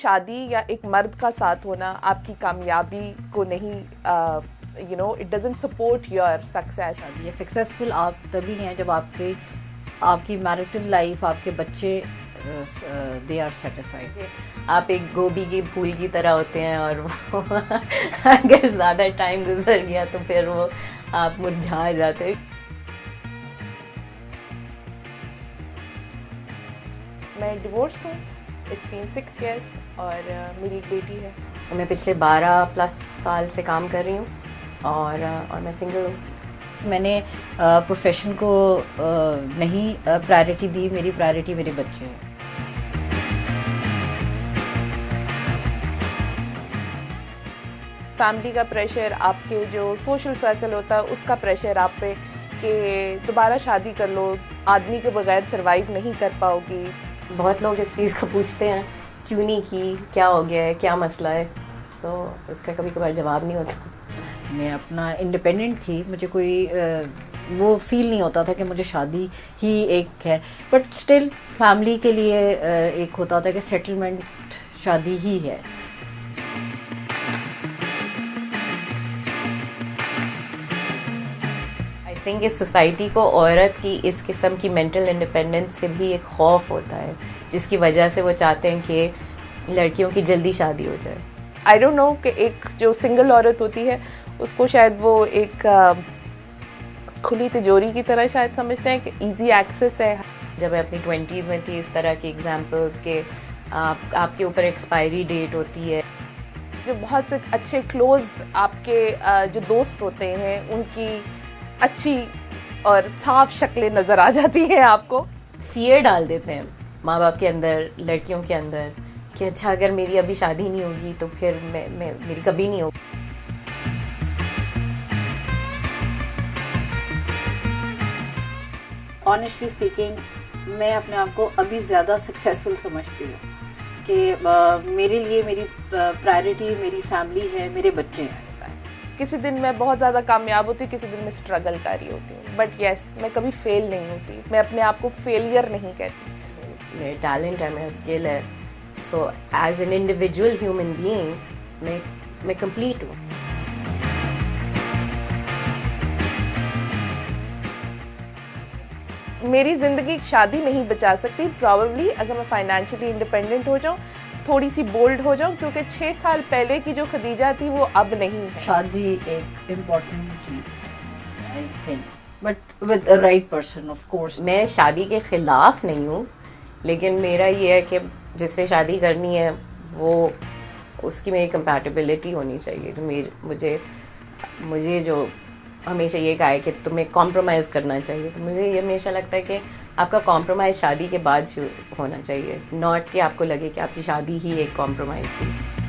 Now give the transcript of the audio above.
शादी या एक मर्द का साथ होना आपकी कामयाबी को नहीं it doesn't support your success. ये सक्सेसफुल आप तभी हैं जब आपकी मैरिटल लाइफ, आपके बच्चे दे आर सेटिस्फाइड। आप एक गोभी के फूल की तरह होते हैं और वो अगर ज़्यादा टाइम गुजर गया तो फिर वो आप मुरझा जाते। मैं डिवोर्स हूँ, इट्स बीन 6 years और मेरी एक बेटी है। मैं पिछले 12+ साल से काम कर रही हूँ और मैं सिंगल हूँ। मैंने प्रोफेशन को नहीं प्रायोरिटी दी, मेरी प्रायोरिटी मेरे बच्चे हैं। फैमिली का प्रेशर, आपके जो सोशल सर्कल होता है उसका प्रेशर आप पे कि दोबारा शादी कर लो, आदमी के बगैर सरवाइव नहीं कर पाओगी। बहुत लोग इस चीज़ को पूछते हैं क्यों नहीं की, क्या हो गया है, क्या मसला है, तो इसका कभी कभार जवाब नहीं होता। मैं अपना इंडिपेंडेंट थी, मुझे कोई वो फील नहीं होता था कि मुझे शादी ही एक है, बट स्टिल फैमिली के लिए एक होता था कि सेटलमेंट शादी ही है। आई थिंक इस सोसाइटी को औरत की इस किस्म की मेंटल इंडिपेंडेंस से भी एक खौफ होता है, जिसकी वजह से वो चाहते हैं कि लड़कियों की जल्दी शादी हो जाए। आई डोंट नो कि एक जो सिंगल औरत होती है उसको शायद वो एक खुली तिजोरी की तरह शायद समझते हैं कि इजी एक्सेस है। जब मैं अपनी 20s में थी, इस तरह के एग्जाम्पल्स के आपके ऊपर एक्सपायरी डेट होती है। जो बहुत से अच्छे क्लोज आपके जो दोस्त होते हैं उनकी अच्छी और साफ शक्लें नज़र आ जाती हैं आपको। फियर डाल देते हैं माँ बाप के अंदर, लड़कियों के अंदर कि अच्छा अगर मेरी अभी शादी नहीं होगी तो फिर मेरी कभी नहीं होगी। ऑनेस्टली स्पीकिंग, मैं अपने आप को अभी ज़्यादा सक्सेसफुल समझती हूँ कि मेरे लिए मेरी प्रायोरिटी मेरी फैमिली है, मेरे बच्चे हैं। किसी दिन मैं बहुत ज़्यादा कामयाब होती हूँ, किसी दिन मैं स्ट्रगल कर रही होती हूँ, बट येस मैं कभी फेल नहीं होती। मैं अपने आप को फेलियर नहीं कहती। मेरा टैलेंट है, मेरा स्किल है, so as an individual human being मैं कंप्लीट हूँ। मेरी ज़िंदगी शादी नहीं बचा सकती प्रॉबेबली, अगर मैं फाइनेंशियली इंडिपेंडेंट हो जाऊँ, थोड़ी सी बोल्ड हो जाऊँ, क्योंकि 6 साल पहले की जो खदीजा थी वो अब नहीं है। शादी एक important cheese I think, but with the right person of course. मैं शादी के खिलाफ नहीं हूँ, लेकिन मेरा ये है कि जिससे शादी करनी है वो उसकी मेरी कंपैटिबिलिटी होनी चाहिए। तो मुझे जो हमेशा ये कहा है कि तुम्हें कॉम्प्रोमाइज़ करना चाहिए, तो मुझे ये हमेशा लगता है कि आपका कॉम्प्रोमाइज़ शादी के बाद होना चाहिए, नॉट कि आपको लगे कि आपकी शादी ही एक कॉम्प्रोमाइज़ थी।